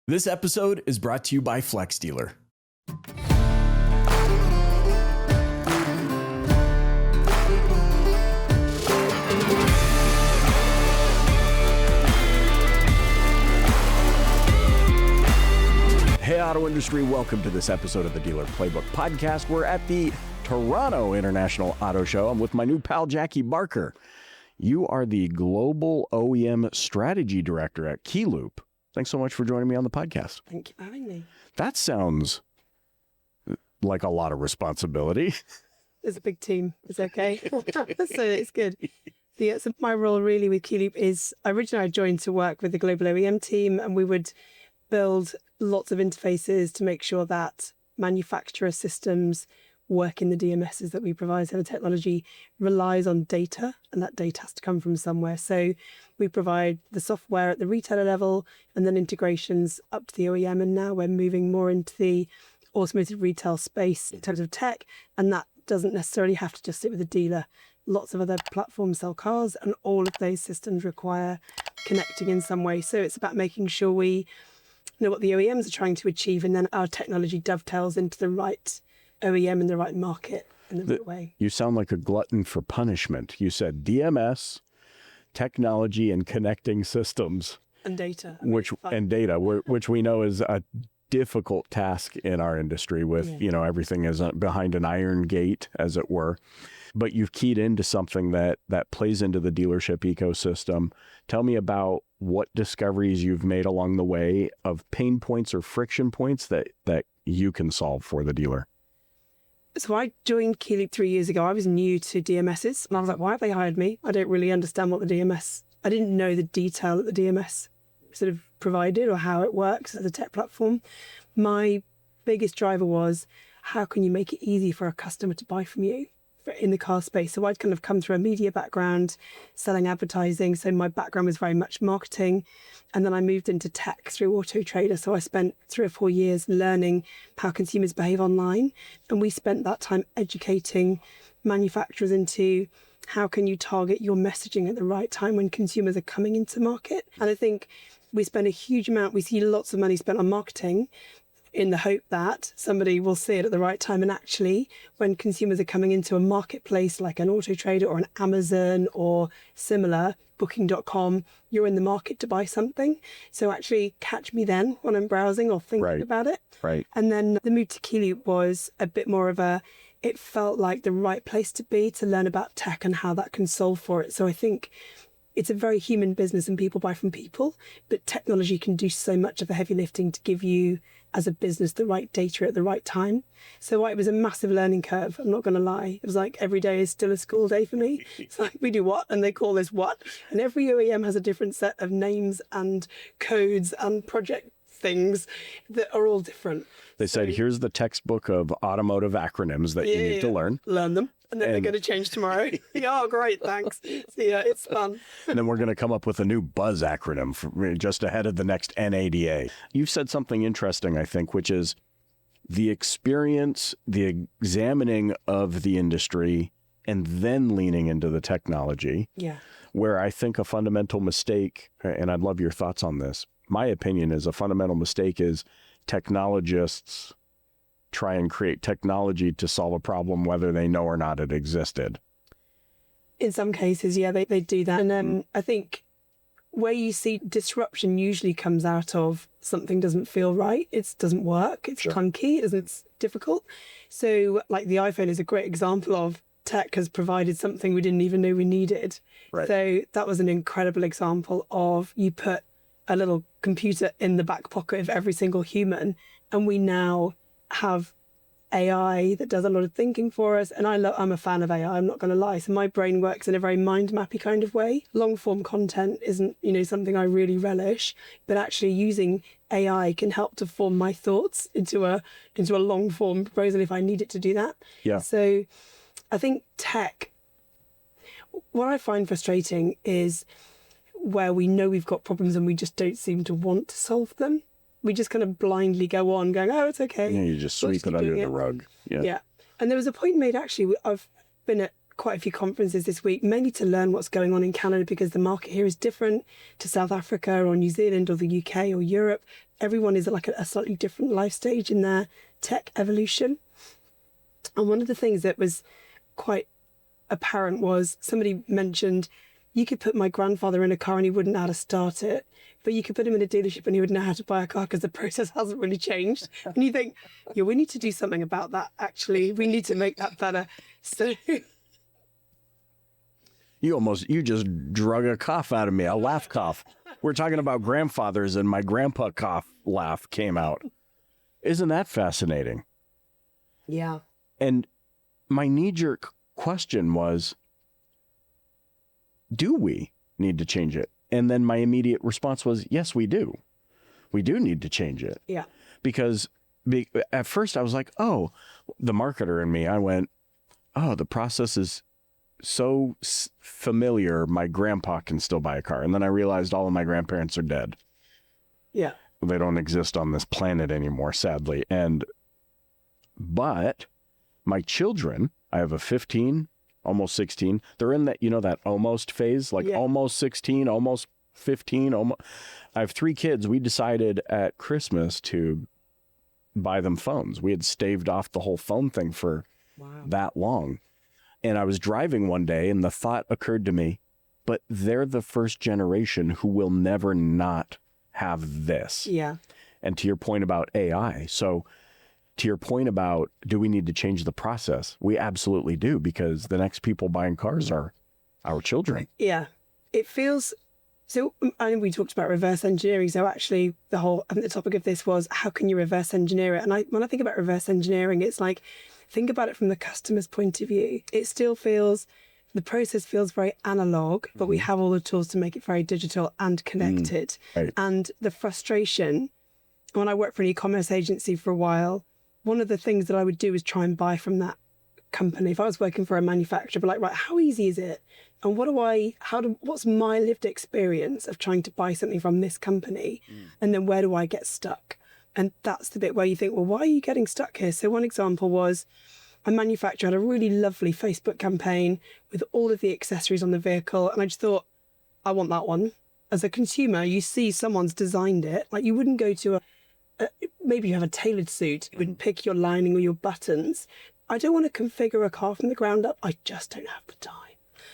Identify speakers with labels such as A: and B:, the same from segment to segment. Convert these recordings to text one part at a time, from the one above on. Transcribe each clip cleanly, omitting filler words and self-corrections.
A: This episode is brought to you by Flex Dealer. Hey, auto industry, welcome to this episode of the Dealer Playbook Podcast. We're at the Toronto International Auto Show. I'm with my new pal, Jacqui Barker. You are the Global OEM Strategy Director at Keyloop. Thanks so much for joining me on the podcast.
B: Thank you for having me.
A: That sounds like a lot of responsibility.
B: It's a big team. It's okay. So it's good. So my role really with Keyloop is, originally I joined to work with the global OEM team, and we would build lots of interfaces to make sure that manufacturer systems work in the DMSs that we provide. So the technology relies on data, and that data has to come from somewhere. So we provide the software at the retailer level and then integrations up to the OEM. And now we're moving more into the automotive retail space in terms of tech. And that doesn't necessarily have to just sit with the dealer. Lots of other platforms sell cars, and all of those systems require connecting in some way. So it's about making sure we know what the OEMs are trying to achieve, and then our technology dovetails into the right OEM in the right market in the right way.
A: You sound like a glutton for punishment. You said DMS, technology, and connecting systems.
B: And data.
A: Which we know is a difficult task in our industry with, everything is behind an iron gate, as it were. But you've keyed into something that plays into the dealership ecosystem. Tell me about what discoveries you've made along the way of pain points or friction points that you can solve for the dealer.
B: So I joined Keyloop 3 years ago. I was new to DMSs, and I was like, why have they hired me? I don't really understand what the DMS, I didn't know the detail that the DMS sort of provided or how it works as a tech platform. My biggest driver was, how can you make it easy for a customer to buy from you in the car space? So I'd kind of come through a media background, selling advertising. So my background was very much marketing. And then I moved into tech through Auto Trader. So I spent 3 or 4 years learning how consumers behave online. And we spent that time educating manufacturers into how can you target your messaging at the right time when consumers are coming into market. And I think we spend a huge amount, we see lots of money spent on marketing in the hope that somebody will see it at the right time. And actually, when consumers are coming into a marketplace like an Auto Trader or an Amazon or similar, Booking.com, you're in the market to buy something. So actually catch me then when I'm browsing or thinking about it.
A: Right.
B: And then the move to Keyloop was a bit more of it felt like the right place to be to learn about tech and how that can solve for it. So I think it's a very human business and people buy from people, but technology can do so much of the heavy lifting to give you as a business the right data at the right time. So it was a massive learning curve. I'm not going to lie. It was like every day is still a school day for me. It's like, we do what? And they call this what? And every OEM has a different set of names and codes and project things that are all different.
A: They said, here's the textbook of automotive acronyms that you need to learn.
B: Learn them. And then they're going to change tomorrow. Oh, great. Thanks. See ya. It's fun.
A: And then we're going to come up with a new buzz acronym for just ahead of the next NADA. You've said something interesting, I think, which is the experience, the examining of the industry, and then leaning into the technology.
B: Yeah.
A: Where I think a fundamental mistake, and I'd love your thoughts on this, my opinion is a fundamental mistake is technologists try and create technology to solve a problem, whether they know or not it existed.
B: In some cases, yeah, they do that. And I think where you see disruption usually comes out of something doesn't feel right. It doesn't work. It's clunky. It's difficult. So like the iPhone is a great example of tech has provided something we didn't even know we needed. Right. So that was an incredible example of you put a little computer in the back pocket of every single human, and we now have AI that does a lot of thinking for us. And I'm a fan of AI, I'm not going to lie. So my brain works in a very mind-mappy kind of way. Long form content isn't, something I really relish, but actually using AI can help to form my thoughts into a long form proposal if I need it to do that.
A: Yeah.
B: So I think tech, what I find frustrating is where we know we've got problems and we just don't seem to want to solve them. We just kind of blindly go on going, oh, it's okay.
A: Yeah, you just sweep it under the rug.
B: Yeah. And there was a point made, actually, I've been at quite a few conferences this week, mainly to learn what's going on in Canada, because the market here is different to South Africa or New Zealand or the UK or Europe. Everyone is like a slightly different life stage in their tech evolution. And one of the things that was quite apparent was somebody mentioned, you could put my grandfather in a car and he wouldn't know how to start it, but you could put him in a dealership and he would know how to buy a car because the process hasn't really changed. And you think, yeah, we need to do something about that, actually. We need to make that better. So
A: You just drug a cough out of me, a laugh cough. We're talking about grandfathers and my grandpa cough laugh came out. Isn't that fascinating?
B: yeah.
A: And my knee-jerk question was, do we need to change it? And then my immediate response was, yes, we do. We do need to change it.
B: Yeah.
A: Because at first I was like, oh, the marketer in me, I went, oh, the process is so familiar, my grandpa can still buy a car. And then I realized all of my grandparents are dead.
B: Yeah.
A: They don't exist on this planet anymore, sadly. But my children, I have a 15, almost 16. They're in that, that almost phase, like almost 16, almost 15. I have 3 kids. We decided at Christmas to buy them phones. We had staved off the whole phone thing for that long. And I was driving one day and the thought occurred to me, but they're the first generation who will never not have this.
B: Yeah.
A: And to your point about AI, so to your point about, do we need to change the process? We absolutely do, because the next people buying cars are our children.
B: Yeah. It feels, so I know we talked about reverse engineering. So actually I think the topic of this was, how can you reverse engineer it? And when I think about reverse engineering, it's like, think about it from the customer's point of view. It still feels, the process feels very analog, but we have all the tools to make it very digital and connected.
A: Right.
B: And the frustration, when I worked for an e-commerce agency for a while, one of the things that I would do is try and buy from that company. If I was working for a manufacturer, but like, right, how easy is it? And what's my lived experience of trying to buy something from this company? And then where do I get stuck? And that's the bit where you think, well, why are you getting stuck here? So one example was a manufacturer had a really lovely Facebook campaign with all of the accessories on the vehicle. And I just thought, I want that one. As a consumer, you see someone's designed it. Like, you wouldn't go to maybe you have a tailored suit, you wouldn't pick your lining or your buttons. I don't want to configure a car from the ground up. I just don't have the time.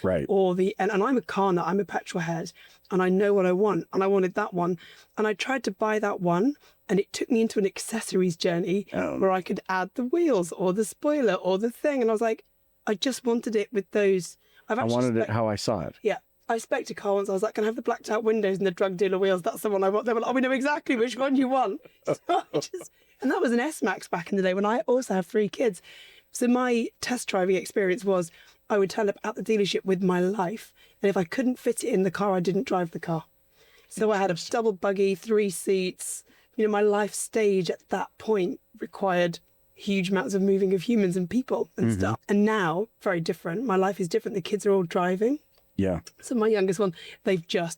A: Right.
B: And I'm a car nut, I'm a petrol head, and I know what I want, and I wanted that one. And I tried to buy that one, and it took me into an accessories journey where I could add the wheels or the spoiler or the thing. And I was like, I just wanted it with those. I wanted
A: it how I saw it.
B: Yeah. I spec'd a car once. I was like, can I have the blacked out windows and the drug dealer wheels? That's the one I want. They were like, oh, we know exactly which one you want. And that was an S-Max back in the day when I also have 3 kids. So my test driving experience was, I would turn up at the dealership with my life. And if I couldn't fit it in the car, I didn't drive the car. So I had a double buggy, 3 seats. My life stage at that point required huge amounts of moving of humans and people and stuff. And now, very different. My life is different. The kids are all driving.
A: Yeah.
B: So my youngest one,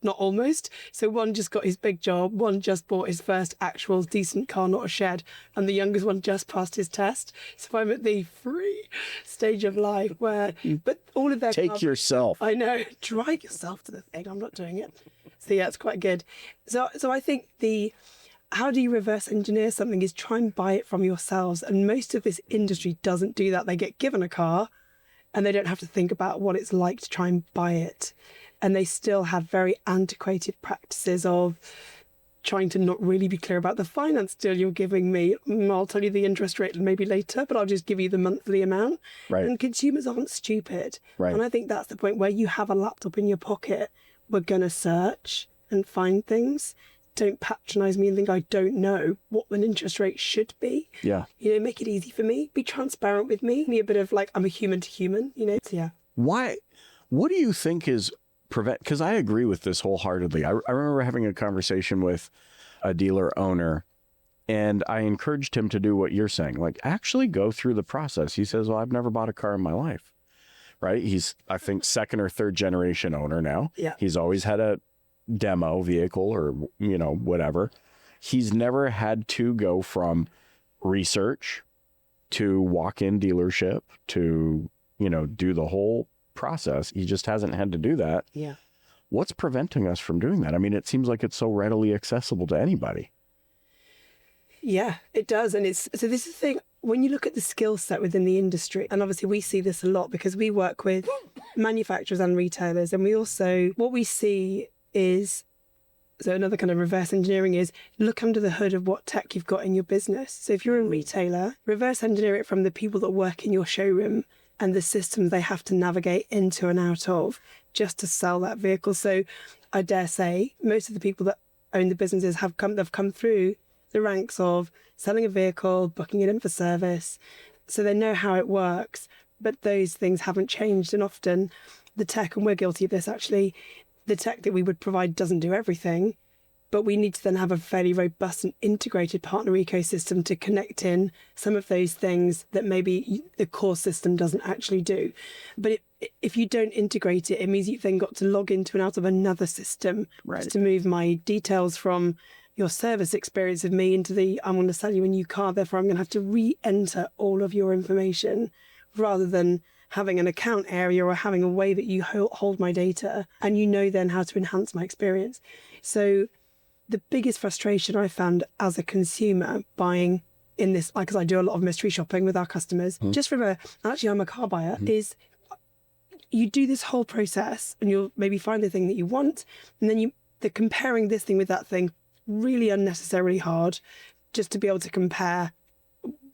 B: not almost. So one just got his big job. One just bought his first actual decent car, not a shed. And the youngest one just passed his test. So I'm at the free stage of life where, but all of their
A: Take yourself.
B: I know. Drive yourself to the thing. I'm not doing it. So yeah, it's quite good. So I think how do you reverse engineer something is try and buy it from yourselves. And most of this industry doesn't do that. They get given a car and they don't have to think about what it's like to try and buy it. And they still have very antiquated practices of trying to not really be clear about the finance deal you're giving me. I'll tell you the interest rate maybe later, but I'll just give you the monthly amount.
A: Right.
B: And consumers aren't stupid.
A: Right.
B: And I think that's the point where you have a laptop in your pocket. We're going to search and find things. Don't patronize me and think I don't know what an interest rate should be.
A: Yeah.
B: Make it easy for me. Be transparent with me. Be a bit of like, I'm a human to human, So, yeah.
A: Why? What do you think is because I agree with this wholeheartedly. I remember having a conversation with a dealer owner and I encouraged him to do what you're saying, like actually go through the process. He says, well, I've never bought a car in my life, right? He's, I think, 2nd or 3rd generation owner now.
B: Yeah.
A: He's always had a demo vehicle or, whatever. He's never had to go from research to walk-in dealership to do the whole process. He just hasn't had to do that.
B: Yeah.
A: What's preventing us from doing that? I mean, it seems like it's so readily accessible to anybody.
B: Yeah, it does. And so this is the thing, when you look at the skill set within the industry, and obviously we see this a lot because we work with manufacturers and retailers, and what we see is, so another kind of reverse engineering is look under the hood of what tech you've got in your business. So if you're a retailer, reverse engineer it from the people that work in your showroom and the systems they have to navigate into and out of just to sell that vehicle. So I dare say most of the people that own the businesses have come through the ranks of selling a vehicle, booking it in for service. So they know how it works, but those things haven't changed. And often the tech, and we're guilty of this actually, the tech that we would provide doesn't do everything, but we need to then have a fairly robust and integrated partner ecosystem to connect in some of those things that maybe the core system doesn't actually do. But if you don't integrate it, it means you've then got to log into and out of another system just to move my details from your service experience of me into I'm going to sell you a new car, therefore I'm going to have to re-enter all of your information rather than having an account area or having a way that you hold my data and then how to enhance my experience. So the biggest frustration I found as a consumer buying in this, because I do a lot of mystery shopping with our customers, just from I'm a car buyer, is you do this whole process and you'll maybe find the thing that you want, and then they're comparing this thing with that thing really unnecessarily hard just to be able to compare.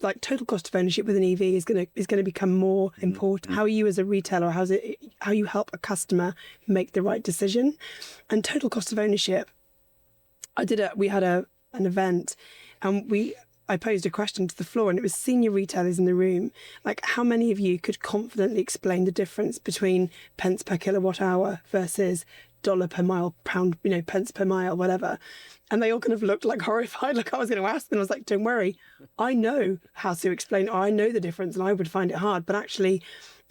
B: Like total cost of ownership with an EV is going to become more important. How are you as a retailer? How you help a customer make the right decision? And total cost of ownership. We had an event, and I posed a question to the floor, and it was senior retailers in the room. Like, how many of you could confidently explain the difference between pence per kilowatt hour versus dollar per mile, pound, pence per mile, whatever? And they all kind of looked like horrified, like I was going to ask them. I was like, don't worry, I know how to explain, or I know the difference, and I would find it hard. But actually,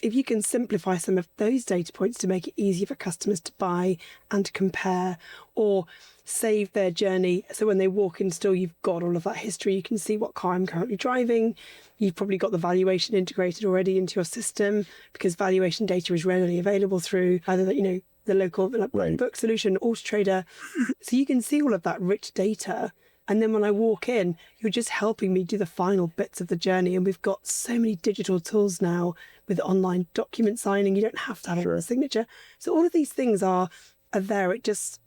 B: if you can simplify some of those data points to make it easier for customers to buy and to compare, or save their journey, so when they walk in store, you've got all of that history. You can see what car I'm currently driving. You've probably got the valuation integrated already into your system because valuation data is readily available through either the local book solution, Auto Trader. So you can see all of that rich data. And then when I walk in, you're just helping me do the final bits of the journey. And we've got so many digital tools now with online document signing. You don't have to have a signature. So all of these things are there.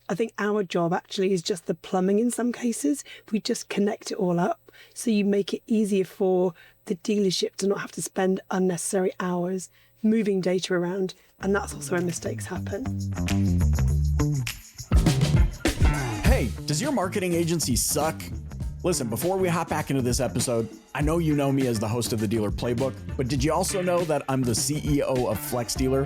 B: I think our job actually is just the plumbing in some cases. We just connect it all up. So you make it easier for the dealership to not have to spend unnecessary hours moving data around. And that's also where mistakes happen.
C: Hey, does your marketing agency suck? Listen, before we hop back into this episode, I know you know me as the host of the Dealer Playbook, but did you also know that I'm the CEO of Flex Dealer,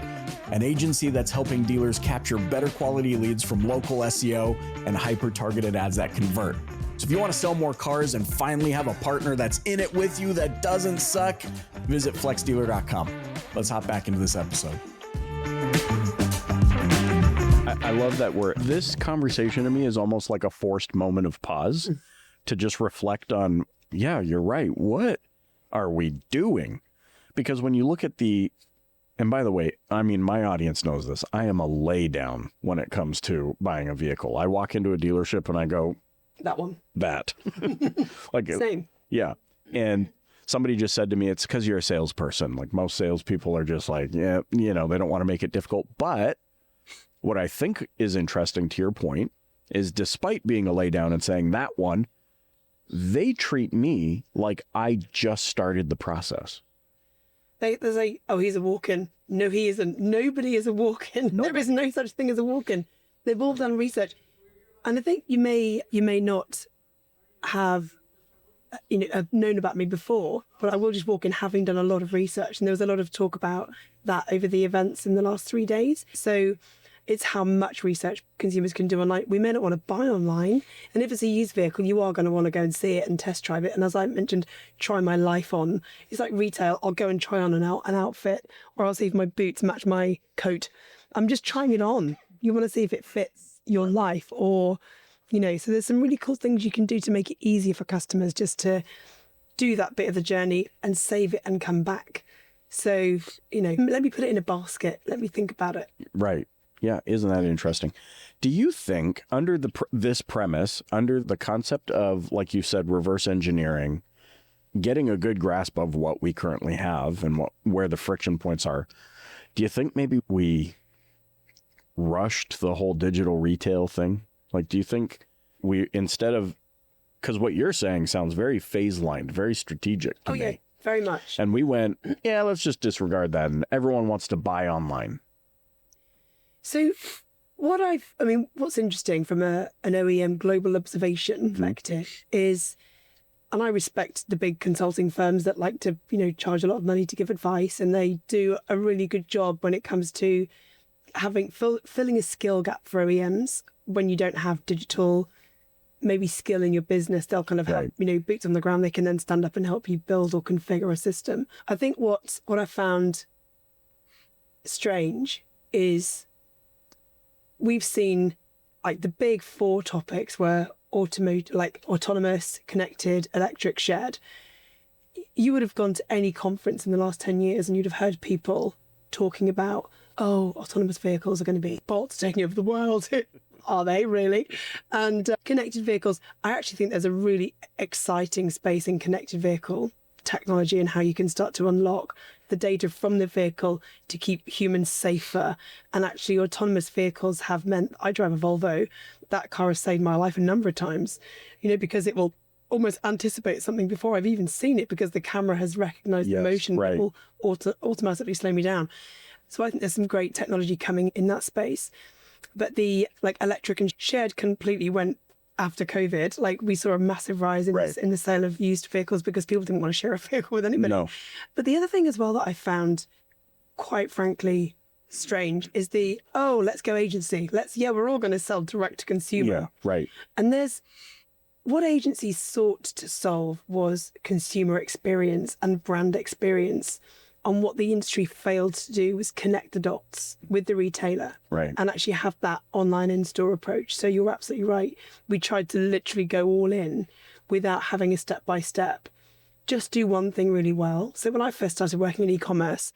C: an agency that's helping dealers capture better quality leads from local SEO and hyper-targeted ads that convert? So if you want to sell more cars and finally have a partner that's in it with you that doesn't suck, visit flexdealer.com. Let's hop back into this episode.
A: I love that this conversation to me is almost like a forced moment of pause to just reflect on, yeah, you're right. What are we doing? Because when you look at and by the way, I mean, my audience knows this. I am a lay down when it comes to buying a vehicle. I walk into a dealership and I go,
B: that one,
A: that. Like,
B: same.
A: Yeah. And somebody just said to me, it's because you're a salesperson. Like most salespeople are just like, yeah, they don't want to make it difficult. But what I think is interesting to your point is despite being a lay down and saying that one, they treat me like I just started the process.
B: They say, oh, he's a walk-in. No, he isn't. Nobody is a walk-in. No. There is no such thing as a walk-in. They've all done research. And I think you may not have known about me before, but I will just walk in having done a lot of research. And there was a lot of talk about that over the events in the last 3 days. So it's how much research consumers can do online. We may not want to buy online. And if it's a used vehicle, you are going to want to go and see it and test drive it. And as I mentioned, try my life on. It's like retail. I'll go and try on an outfit, or I'll see if my boots match my coat. I'm just trying it on. You want to see if it fits your life, or, so there's some really cool things you can do to make it easier for customers just to do that bit of the journey and save it and come back. So, let me put it in a basket. Let me think about it.
A: Right. Yeah. Isn't that interesting? Do you think under this premise, under the concept of, like you said, reverse engineering, getting a good grasp of what we currently have and where the friction points are, do you think maybe we rushed the whole digital retail thing? Like, do you think we, instead of, because what you're saying sounds very phase-lined, very strategic to me.
B: Yeah, very much.
A: And we went, yeah, let's just disregard that. And everyone wants to buy online.
B: So what's interesting from an OEM global observation perspective is, and I respect the big consulting firms that like to, charge a lot of money to give advice, and they do a really good job when it comes to filling a skill gap for OEMs when you don't have digital maybe skill in your business. They'll kind of have, boots on the ground. They can then stand up and help you build or configure a system. I think what I found strange is we've seen like the big four topics were autonomous, connected, electric, shared. You would have gone to any conference in the last 10 years and you'd have heard people talking about, autonomous vehicles are going to be bots taking over the world. Are they really? And connected vehicles, I actually think there's a really exciting space in connected vehicle technology and how you can start to unlock the data from the vehicle to keep humans safer. And actually autonomous vehicles have meant, I drive a Volvo, that car has saved my life a number of times, because it will almost anticipate something before I've even seen it because the camera has recognized the motion that will automatically slow me down. So I think there's some great technology coming in that space. But the electric and shared completely went after COVID. Like we saw a massive rise in the sale of used vehicles because people didn't want to share a vehicle with anybody.
A: No.
B: But the other thing as well that I found, quite frankly, strange is let's go agency. We're all going to sell direct to consumer.
A: Yeah, right.
B: And what agencies sought to solve was consumer experience and brand experience. And what the industry failed to do was connect the dots with the retailer and actually have that online in-store approach. So you're absolutely right. We tried to literally go all in without having a step-by-step. Just do one thing really well. So when I first started working in e-commerce,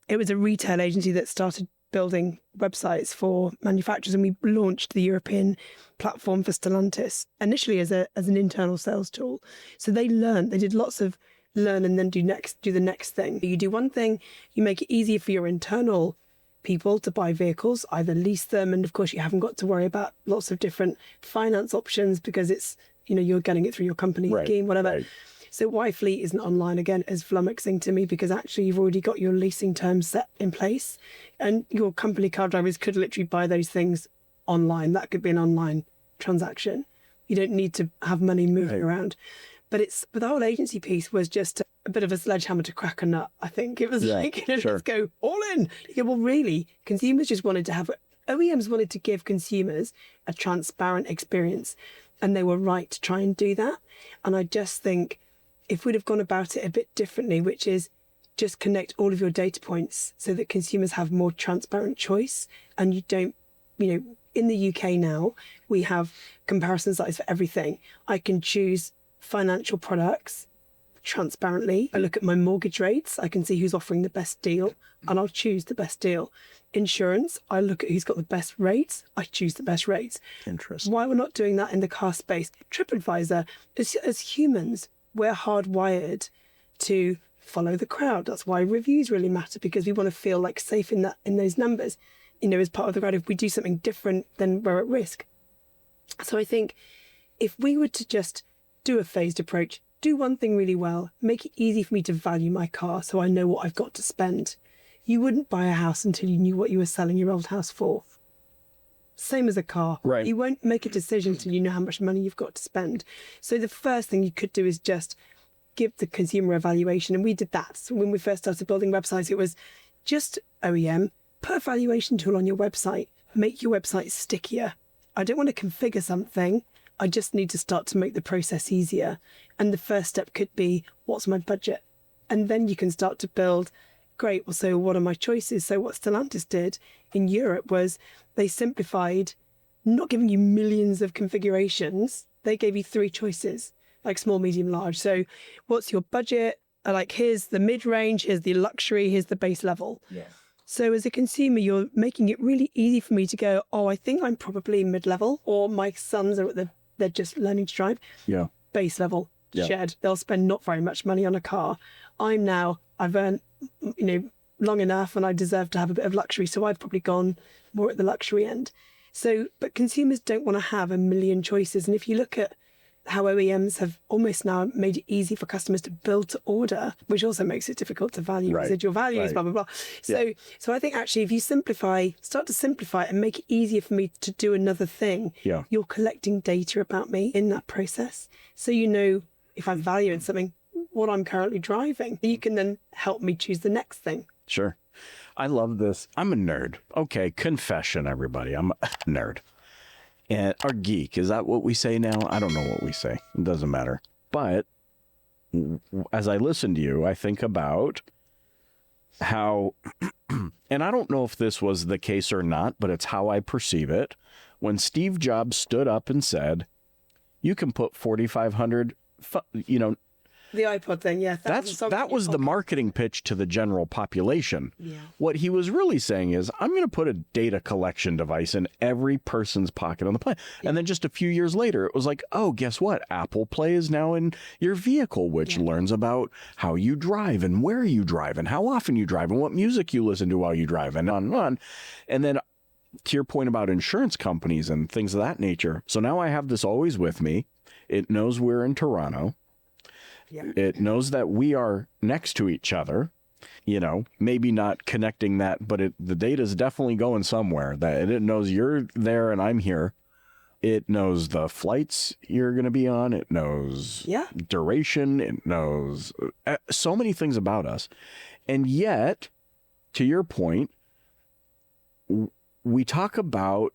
B: it was a retail agency that started building websites for manufacturers, and we launched the European platform for Stellantis initially as an internal sales tool. So they did lots of learn and then do the next thing. You do one thing, you make it easier for your internal people to buy vehicles, either lease them, and of course you haven't got to worry about lots of different finance options because it's, you're getting it through your company scheme, whatever. Right. So why fleet isn't online again is flummoxing to me because actually you've already got your leasing terms set in place and your company car drivers could literally buy those things online. That could be an online transaction. You don't need to have money moving around. But the whole agency piece was just a bit of a sledgehammer to crack a nut, I think. It was let's go all in. Well, really, consumers just wanted to OEMs wanted to give consumers a transparent experience. And they were right to try and do that. And I just think if we'd have gone about it a bit differently, which is just connect all of your data points so that consumers have more transparent choice and you don't, in the UK now, we have comparison sites for everything. I can choose financial products transparently. I look at my mortgage rates. I can see who's offering the best deal and I'll choose the best deal. Insurance, I look at who's got the best rates. I choose the best rates.
A: Interesting.
B: Why we're not doing that in the car space? TripAdvisor, as humans, we're hardwired to follow the crowd. That's why reviews really matter because we want to feel like safe in those numbers. As part of the crowd, if we do something different, then we're at risk. So I think if we were to just do a phased approach, do one thing really well, make it easy for me to value my car so I know what I've got to spend. You wouldn't buy a house until you knew what you were selling your old house for. Same as a car.
A: Right.
B: You won't make a decision until you know how much money you've got to spend. So the first thing you could do is just give the consumer a valuation. And we did that. So when we first started building websites, it was just OEM, put a valuation tool on your website, make your website stickier. I don't want to configure something. I just need to start to make the process easier. And the first step could be, what's my budget? And then you can start to build, great, well, so what are my choices? So what Stellantis did in Europe was they simplified, not giving you millions of configurations. They gave you 3 choices, like small, medium, large. So what's your budget? are like, here's the mid-range, here's the luxury, here's the base level.
A: Yeah.
B: So as a consumer, you're making it really easy for me to go, oh, I think I'm probably mid-level, or my sons are they're just learning to drive.
A: Yeah.
B: Base level, shared. They'll spend not very much money on a car. I've earned, long enough, and I deserve to have a bit of luxury. So I've probably gone more at the luxury end. So, but consumers don't want to have a million choices. And if you look at how OEMs have almost now made it easy for customers to build to order, which also makes it difficult to value residual values, blah, blah, blah. So I think actually if you start to simplify it and make it easier for me to do another thing, you're collecting data about me in that process. So you know if I'm valuing something, what I'm currently driving. You can then help me choose the next thing.
A: Sure. I love this. I'm a nerd. Okay, confession, everybody. I'm a nerd. And or geek, is that what we say now? I don't know what we say. It doesn't matter. But as I listen to you, I think about how, and I don't know if this was the case or not, but it's how I perceive it. When Steve Jobs stood up and said, you can put 4,500,
B: the iPod thing,
A: that was the marketing pitch to the general population.
B: Yeah.
A: What he was really saying is, I'm going to put a data collection device in every person's pocket on the planet. Yeah. And then just a few years later, it was like, oh, guess what? Apple Play is now in your vehicle, which learns about how you drive and where you drive and how often you drive and what music you listen to while you drive and on and on. And then to your point about insurance companies and things of that nature. So now I have this always with me. It knows we're in Toronto. Yeah. It knows that we are next to each other, maybe not connecting that, but the data is definitely going somewhere. That it knows you're there and I'm here. It knows the flights you're going to be on. It knows duration. It knows so many things about us. And yet, to your point, we talk about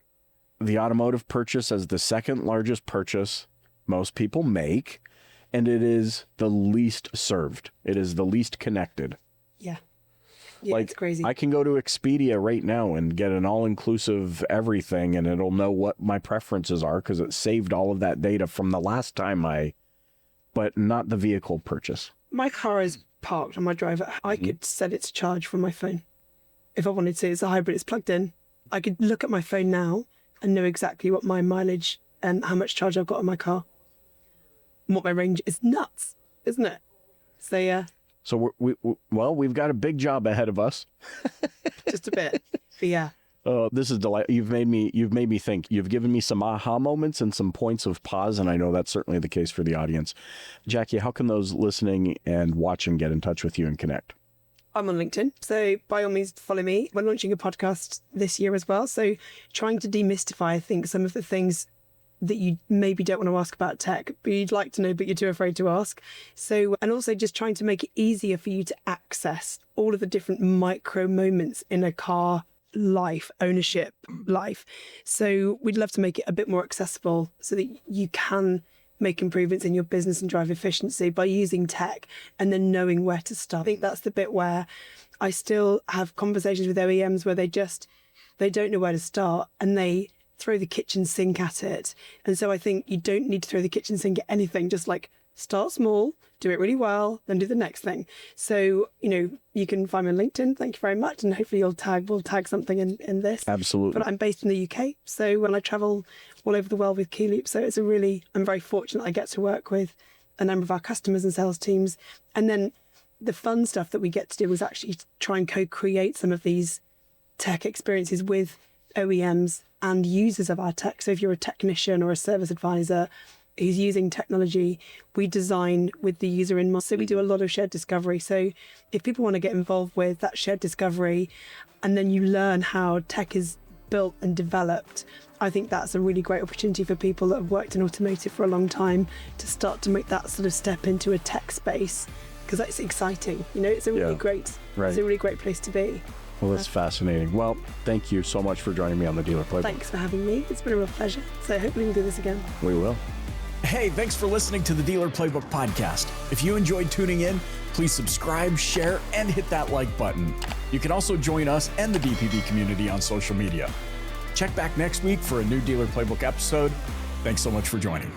A: the automotive purchase as the second largest purchase most people make. And it is the least served. It is the least connected.
B: Yeah, it's crazy.
A: I can go to Expedia right now and get an all-inclusive everything, and it'll know what my preferences are because it saved all of that data from the last time but not the vehicle purchase.
B: My car is parked on my driver. I could set it to charge from my phone if I wanted to. It's a hybrid. It's plugged in. I could look at my phone now and know exactly what my mileage and how much charge I've got on my car. What my range is. Nuts, isn't it? So yeah.
A: So we've got a big job ahead of us.
B: Just a bit, but yeah.
A: This is delightful. You've made me think. You've given me some aha moments and some points of pause, and I know that's certainly the case for the audience. Jacqui, how can those listening and watching get in touch with you and connect?
B: I'm on LinkedIn, so by all means follow me. We're launching a podcast this year as well, so trying to demystify, I think, some of the things that you maybe don't want to ask about tech, but you'd like to know, but you're too afraid to ask. So, and also just trying to make it easier for you to access all of the different micro moments in a car life, ownership life. So we'd love to make it a bit more accessible so that you can make improvements in your business and drive efficiency by using tech and then knowing where to start. I think that's the bit where I still have conversations with OEMs where they don't know where to start and they throw the kitchen sink at it. And so I think you don't need to throw the kitchen sink at anything, just like start small, do it really well, then do the next thing. So, you can find me on LinkedIn. Thank you very much. And hopefully we'll tag something in this.
A: Absolutely.
B: But I'm based in the UK. So when I travel all over the world with Keyloop, so I'm very fortunate I get to work with a number of our customers and sales teams. And then the fun stuff that we get to do is actually try and co-create some of these tech experiences with OEMs and users of our tech. So if you're a technician or a service advisor who's using technology, we design with the user in mind. So we do a lot of shared discovery. So if people want to get involved with that shared discovery and then you learn how tech is built and developed, I think that's a really great opportunity for people that have worked in automotive for a long time to start to make that sort of step into a tech space, because that's exciting. It's a really great place to be.
A: Well, that's fascinating. Well, thank you so much for joining me on the Dealer Playbook.
B: Thanks for having me. It's been a real pleasure. So hopefully we can do this again.
A: We will.
C: Hey, thanks for listening to the Dealer Playbook podcast. If you enjoyed tuning in, please subscribe, share, and hit that like button. You can also join us and the DPB community on social media. Check back next week for a new Dealer Playbook episode. Thanks so much for joining.